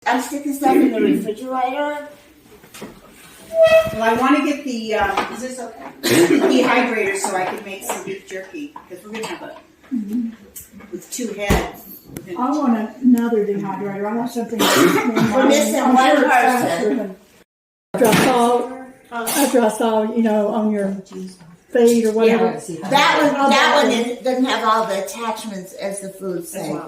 I'm sticking stuff in the refrigerator. Well, I want to get the, is this okay? Dehydrator so I can make some beef jerky, because we're going to have a, with 2 heads. I want another dehydrator. I want something. We're missing one person. After I saw, on your feed or whatever. That one doesn't have all the attachments as the food saver.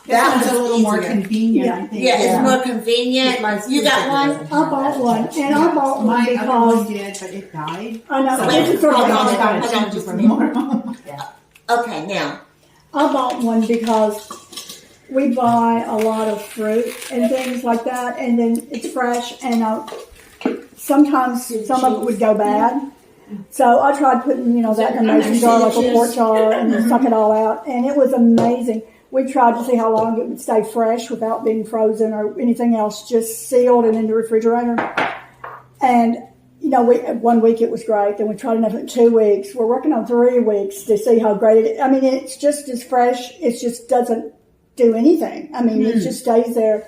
That one's a little more convenient, I think. Yeah, it's more convenient. You got one? I bought one, and I bought one My other one because did, but it died. I know. So This is sort of hold on, like- hold on just a minute. Okay, now. I bought one because we buy a lot of fruit and things like that, and then it's fresh, and sometimes some of it would go bad. So I tried putting, that in a mason jar, like a quart jar, and suck it all out, and it was amazing. We tried to see how long it would stay fresh without being frozen or anything else, just sealed and in the refrigerator. And, 1 week it was great. Then we tried another 2 weeks. We're working on 3 weeks to see how great it is. I mean, it's just as fresh. It just doesn't do anything. I mean, it just stays there.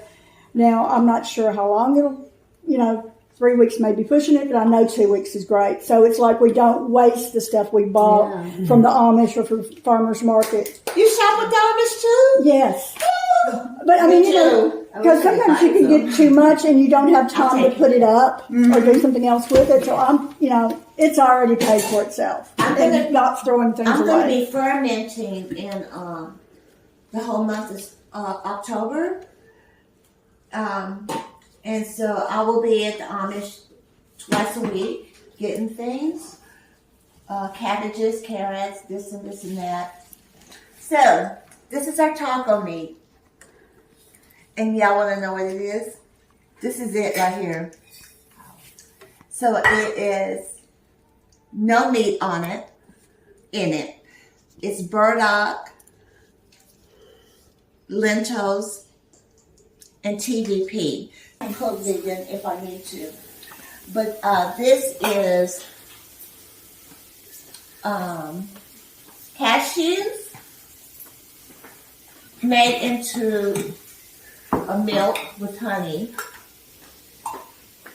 Now, I'm not sure how long it'll, 3 weeks may be pushing it, but I know 2 weeks is great. So it's like we don't waste the stuff we bought from the Amish or from farmer's market. You shop with the Amish too? Yes. But I mean, because sometimes you can get too much and you don't have time to put it up or do something else with it. So it's already paid for itself. And not throwing things away. I'm going to be fermenting in the whole month of October. And so I will be at the Amish twice a week getting things. Cabbages, carrots, this and this and that. So, this is our taco meat. And y'all want to know what it is? This is it right here. So it is no meat on it, in it. It's burdock, lentils, and TVP. I can cook vegan if I need to. But this is cashews made into a milk with honey.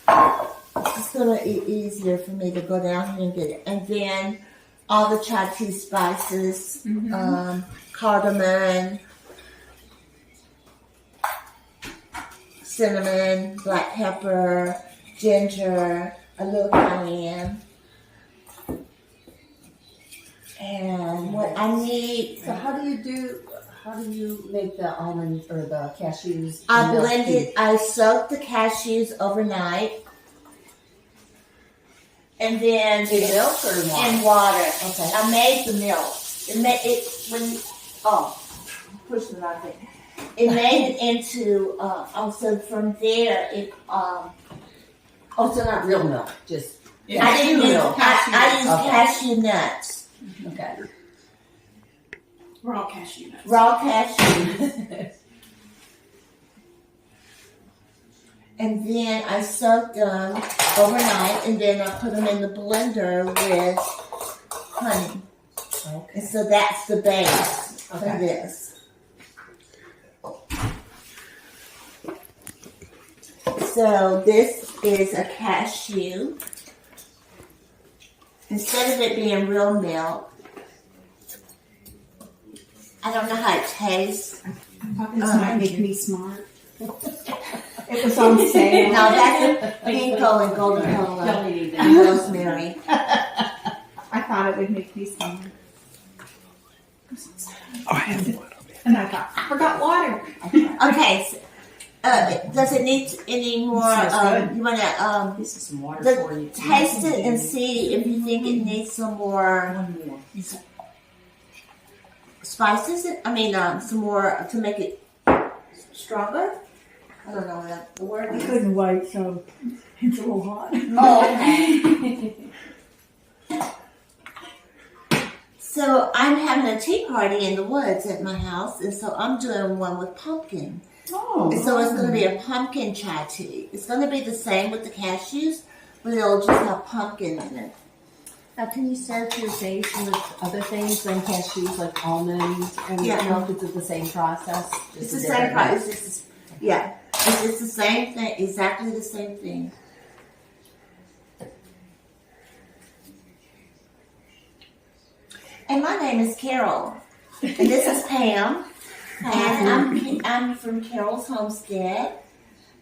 It's going to be easier for me to go down here and get it. And then all the chai tea spices, cardamom, cinnamon, black pepper, ginger, a little cayenne. And what I need... So how do you make the almonds or the cashews? I blended, I soaked the cashews overnight. And then... In milk or water? In water. Okay. I made the milk. Push the right thing. It made it into, also from there, Oh, so not real milk, just I didn't use, milk. I used cashew nuts. Okay. Raw cashew nuts. Raw cashews. And then I soaked them overnight, and then I put them in the blender with honey. Okay. And so that's the base for this. So this is a cashew. Instead of it being real milk, I don't know how it tastes. This might make me smart. It was on sale. No, that's ginkgo and golden cola Don't need and that. rosemary. I thought it would make me smart. I have one. And I thought, I forgot water. Okay, so, does it need any more? Smells good. You want to This is some water for you. taste it and see if you think it needs some more One more. spices. I mean, some more to make it stronger. I don't know what the word I is. couldn't wait, so it's a little hot. Oh, okay. So I'm having a tea party in the woods at my house, and so I'm doing one with pumpkin. Oh. And so it's going to be a pumpkin chai tea. It's going to be the same with the cashews, but it'll just have pumpkin in it. Now, can you serve your base with other things than cashews, like almonds and Yeah. milk? Is it the same process? It's the same price. Yeah. It's the same thing, exactly the same thing. And my name is Carol, and this is Pam, and I'm from Carol's Homestead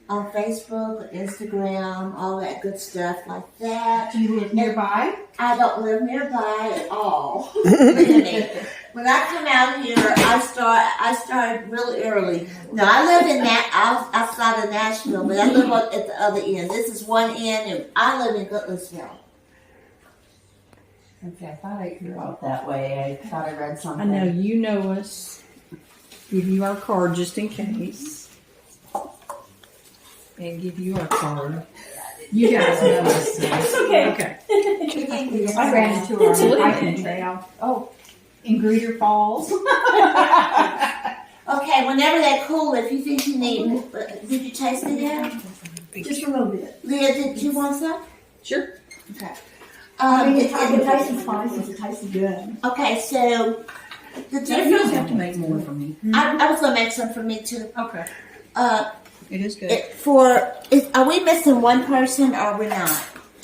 on Facebook, Instagram, all that good stuff like that. Do you live nearby? I don't live nearby at all. Believe me. When I come out here, I start really early. No, I live in outside of Nashville, but I live at the other end. This is one end, and I live in Goodlettsville. Okay, I thought I grew up that way. I thought I read I something. know you know us. Give you our card just in case. And give you our card. You guys know us. It's okay. Okay. I ran into her on the Absolutely. hiking trail. Oh, in Greeter Falls. Okay, whenever they cool, if you think you need, did you taste it yet? Just a little bit. Leah, did you want some? Sure. Okay. I mean, it tastes spicy. It tastes good. Okay, so the You don't difference. have to make more for me. I was gonna make some for me too. Okay. It is good. Are we missing one person or we're not?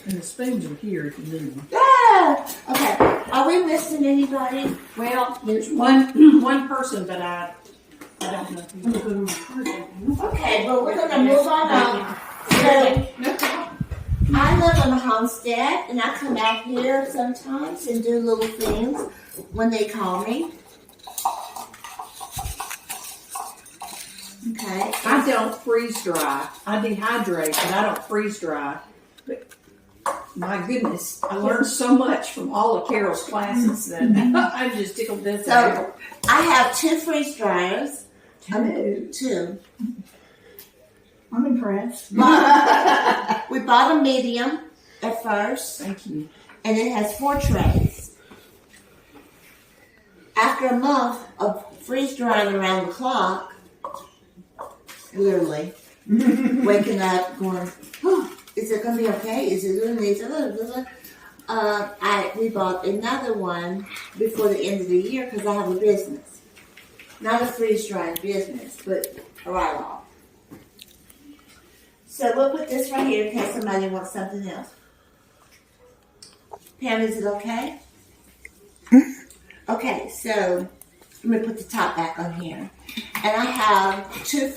And the spoons are here if you need them. Yeah. Okay. Are we missing anybody? Well, there's one person, but I don't know if you put them on the card. Okay, but we're gonna move on. So I live on a homestead, and I come out here sometimes and do little things when they call me. Okay. I don't freeze dry. I dehydrate, but I don't freeze dry. But my goodness, I learned so much from all of Carol's classes that I'm just tickled this out. So I have 2 freeze dryers. Two. 2. I'm impressed. We bought a medium at first, Thank you. and it has 4 trays. After a month of freeze drying around the clock, literally waking up, going, oh, "Is it going to be okay? Is it doing this?" We bought another one before the end of the year because I have a business, not a freeze drying business, but a write-off. So we'll put this right here in case somebody wants something else. Pam, is it okay? Okay, so I'm gonna put the top back on here, and I have 2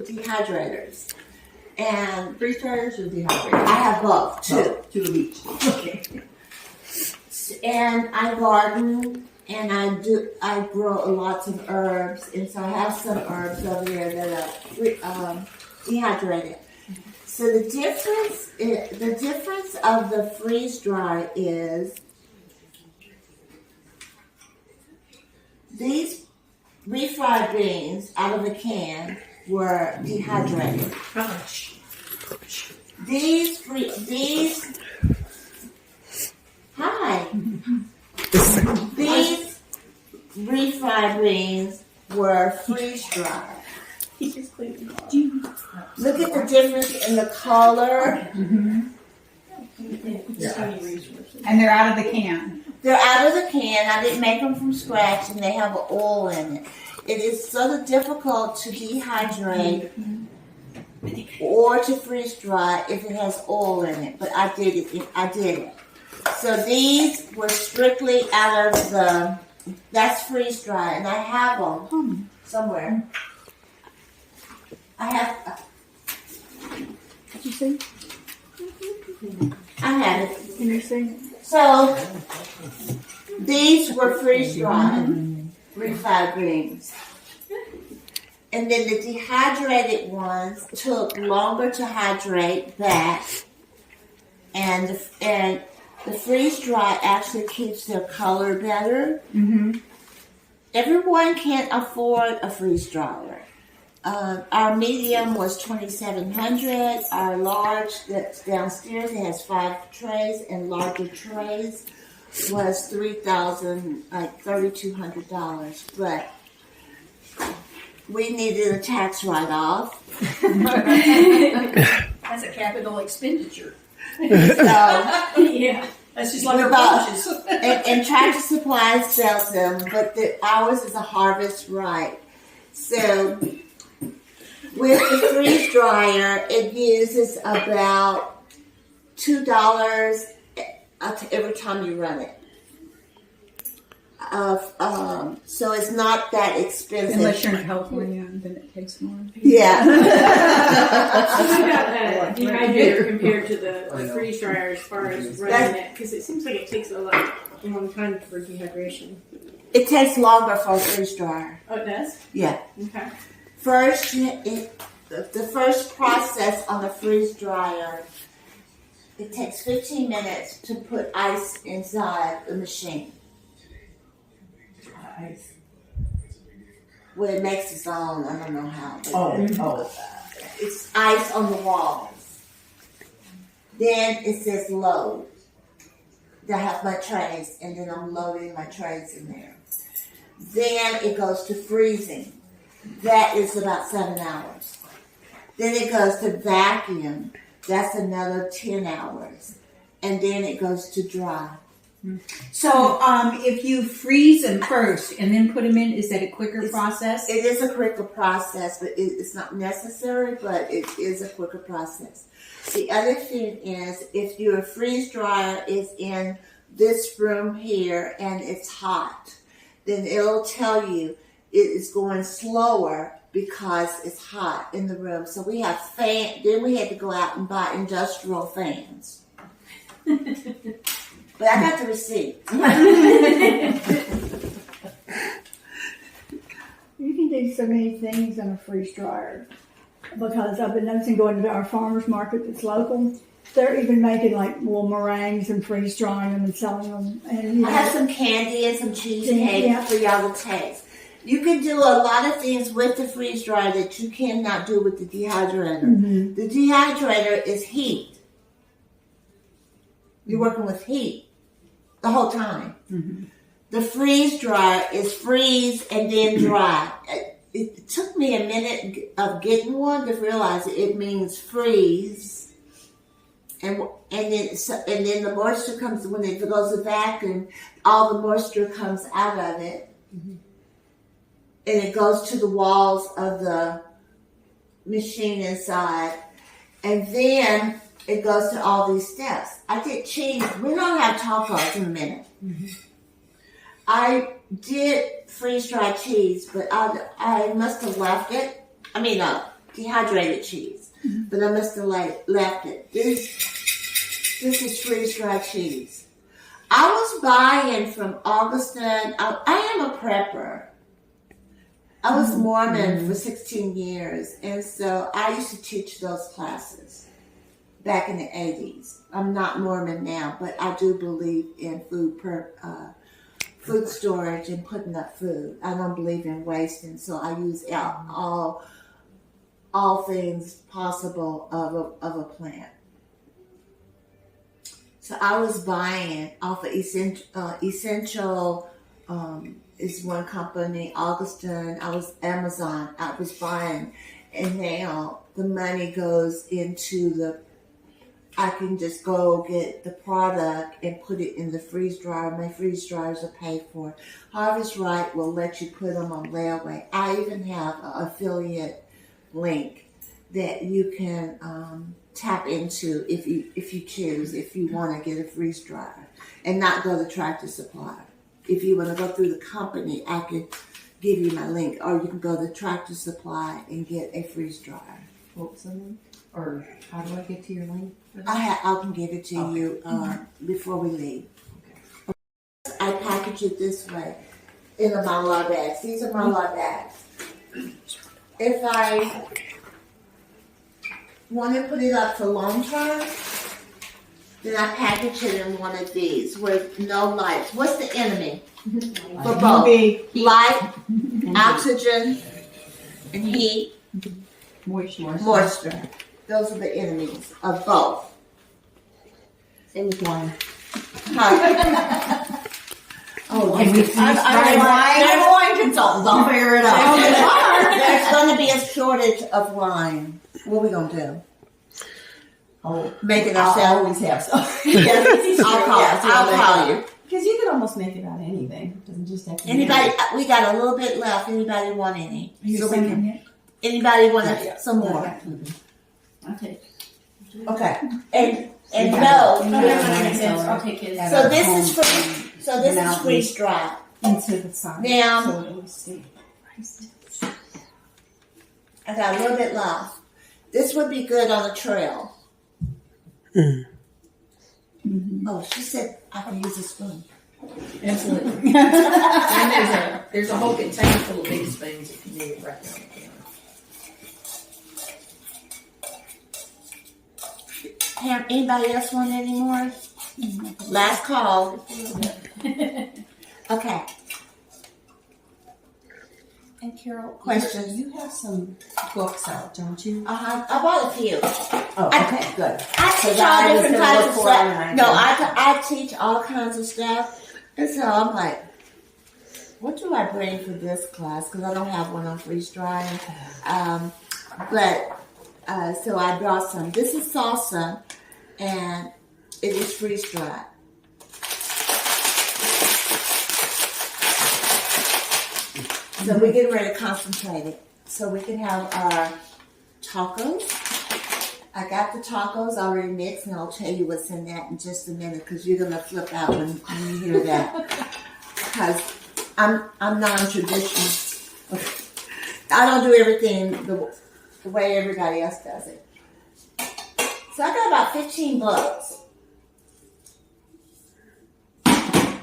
dehydrators, and Freeze dryers or I dehydrated? have both 2. 2 of each. Okay. And I garden, and I grow lots of herbs, and so I have some herbs over there that are dehydrated. So the difference of the freeze dry is these refried beans out of the can were dehydrated. Gosh. These refried beans were freeze dried. Look at the difference in the color. And they're out of the can. They're out of the can. I didn't make them from scratch, and they have oil in it. It is so difficult to dehydrate or to freeze dry if it has oil in it. But I did it. So these were strictly out of the. That's freeze dry, and I have them somewhere. I have. Did you see? I have it. Can you see? So these were freeze dried refried greens. And then the dehydrated ones took longer to hydrate back, and the freeze dry actually keeps their color better. Mm-hmm. Everyone can't afford a freeze dryer. Our medium was $2,700. Our large that's downstairs, it has 5 trays, and larger trays was $3,200. But we needed a tax write-off. That's a capital expenditure. So, Yeah. That's just like We our bought- lunches. and Tractor Supply sells them, but ours is a Harvest Right. So With the freeze dryer, it uses about $2 every time you run it. So it's not that expensive. Unless you're in California, then it takes more. Yeah. What about dehydrator compared to the freeze dryer as far as running it? Because it seems like it takes a long time for dehydration. It takes longer for a freeze dryer. Oh, it does? Yeah. Okay. First, the first process on the freeze dryer, it takes 15 minutes to put ice inside the machine. Ice. Well, it makes its own. I don't know how. But Oh. it's ice on the walls. Then it says load. I have my trays, and then I'm loading my trays in there. Then it goes to freezing. That is about 7 hours. Then it goes to vacuum. That's another 10 hours. And then it goes to dry. So, if you freeze them first and then put them in, is that a quicker process? It is a quicker process, but it's not necessary, but it is a quicker process. The other thing is, if your freeze dryer is in this room here and it's hot, then it'll tell you it is going slower because it's hot in the room. So we have then we had to go out and buy industrial fans. But I got the receipt. You can do so many things in a freeze dryer because I've been noticing going to our farmers market that's local. They're even making like little meringues and freeze drying them and selling them. And I have some candy and some cheesecake Yeah. for y'all to taste. You can do a lot of things with the freeze dryer that you cannot do with the dehydrator. Mm-hmm. The dehydrator is heat. You're working with heat the whole time. Mm-hmm. The freeze dryer is freeze and then dry. It took me a minute of getting one to realize it means freeze, and then the moisture comes when it goes to vacuum. All the moisture comes out of it, and it goes to the walls of the machine inside, and then it goes to all these steps. I did cheese. We're gonna have tacos in a minute. I did freeze dry cheese, but I must have left it. I mean, dehydrated cheese, but I must have left it. This is freeze dry cheese. I was buying from Augustin. I am a prepper. I was Mormon for 16 years, and so I used to teach those classes back in the 80s. I'm not Mormon now, but I do believe in food storage and putting up food. I don't believe in wasting, so I use all things possible of a plant. So I was buying off of Essential is one company, Augustin. I was Amazon. I was buying, and now the money goes into I can just go get the product and put it in the freeze dryer. My freeze dryers are paid for. Harvest Right will let you put them on layaway. I even have an affiliate link that you can tap into if you choose, if you want to get a freeze dryer and not go to Tractor Supply. If you want to go through the company, I can give you my link, or you can go to Tractor Supply and get a freeze dryer. What was the link? Or how do I get to your link? I can give it to you before we leave. I package it this way in a Mylar bags. These are Mylar bags. If I want to put it up for long term, then I package it in one of these with no lights. What's the enemy for both? Light, oxygen, and heat, moisture. Those are the enemies of both. Same with wine. Can we I'm a wine consultant. I'll figure it out. There's going to be a shortage of wine. What are we going to do? Oh, Make it I'll ourselves? always have some. I'll call you. Because you can almost make it out of anything. It doesn't just have to be. Anybody? We got a little bit left. Anybody want any? You're So we singing can, it? Anybody want some more? Okay. Okay. And no. I'll take his. So this is freeze dry. Into the side. Now So it will stay. I got a little bit left. This would be good on the trail. Oh, she said I can use a spoon. Absolutely. And there's a whole container full of big spoons if you need it right there on the counter. Pam, anybody else want any more? Last call. Okay. And Carol, Questions? You have some books out, don't you? I bought a few. Oh, okay, good. I teach all different kinds of stuff. No, I teach all kinds of stuff. And so I'm like, what do I bring for this class? Because I don't have one on freeze drying. So I brought some. This is salsa, and it is freeze dried. So we're getting ready to concentrate it. So we can have our tacos. I got the tacos already mixed, and I'll tell you what's in that in just a minute, because you're gonna flip out when you hear that. Because I'm non-traditional. I don't do everything the way everybody else does it. So I got about 15 bucks.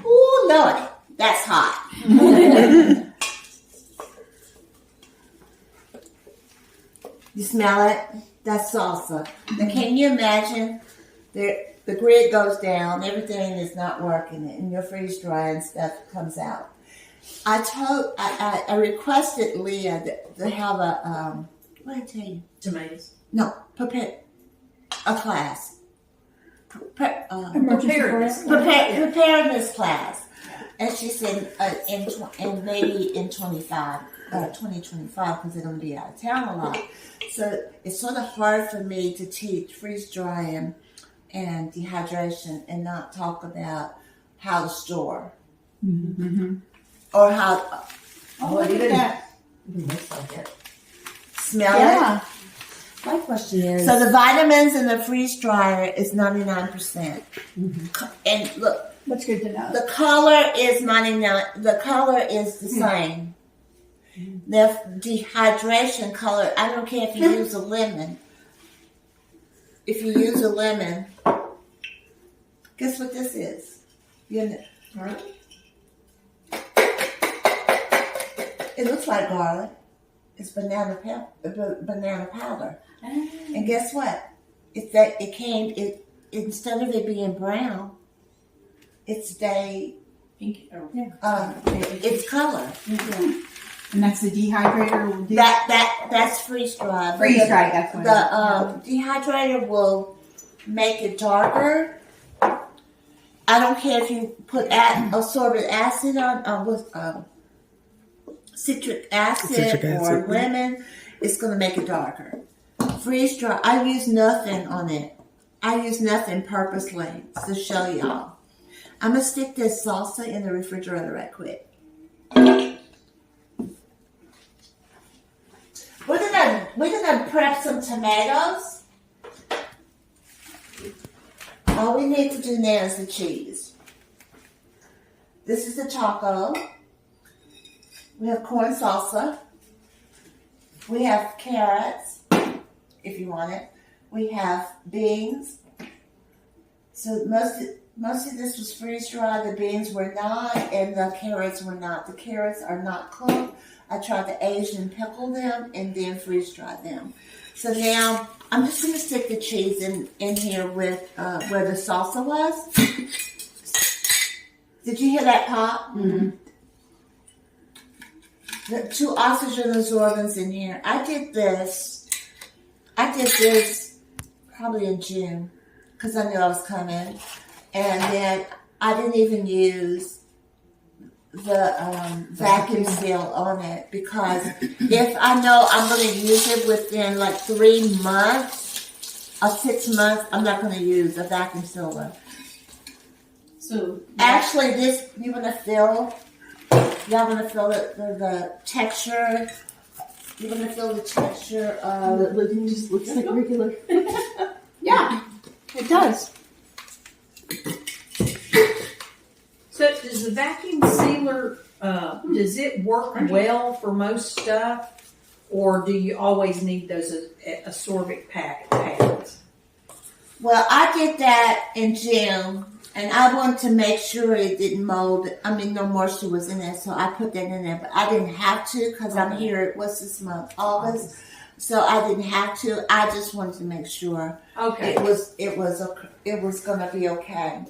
Ooh, Lord, that's hot. You smell it? That's salsa. Now, can you imagine? The grid goes down, everything is not working, and your freeze dry and stuff comes out. I requested Leah to have a what did I tell you? Tomatoes. No, prepare a class. Preparedness. Preparedness class. And she said in maybe in 2025, because they're going to be out of town a lot. So it's sort of hard for me to teach freeze drying and dehydration and not talk about how to store. Mm-hmm. Or how, Look at that. It looks like it. smell Yeah. My question it. is, So the vitamins in the freeze dryer is 99%. And look, That's good to know. the color is 99. The color is the same. The dehydration color, I don't care if you use a lemon. If you use a lemon, guess what this is? All right. It looks like garlic. It's banana powder. And guess what? Instead of it being brown, it's Pink. Oh. it's color. And that's the dehydrator will do. That's freeze dried. Freeze dried, that's what The dehydrator will make it darker. I don't care if you put ascorbic acid on with citric acid or lemon. It's going to make it darker. Freeze dry. I use nothing on it. I use nothing purposely to show y'all. I'm gonna stick this salsa in the refrigerator right quick. We're gonna prep some tomatoes. All we need to do now is the cheese. This is the taco. We have corn salsa. We have carrots, if you want it. We have beans. So most of this was freeze dried. The beans were not, and the carrots were not. The carrots are not cooked. I tried to Asian pickle them and then freeze dry them. So now I'm just going to stick the cheese in here with where the salsa was. Did you hear that pop? Mm-hmm. The 2 oxygen absorbents in here. I did this probably in June because I knew I was coming. And then I didn't even use the vacuum seal on it because if I know I'm going to use it within like 3 months or 6 months, I'm not going to use a vacuum sealer. So Actually, this y'all going to feel the texture You want to feel the texture of It just looks like regular. Yeah, it does. So does the vacuum sealer, does it work well for most stuff? Or do you always need those ascorbic pads? Well, I did that in June, and I wanted to make sure it didn't mold. I mean, no moisture was in it, so I put that in there. But I didn't have to because I'm here. What's this month? August. So I didn't have to. I just wanted to make sure Okay. it was going to be okay.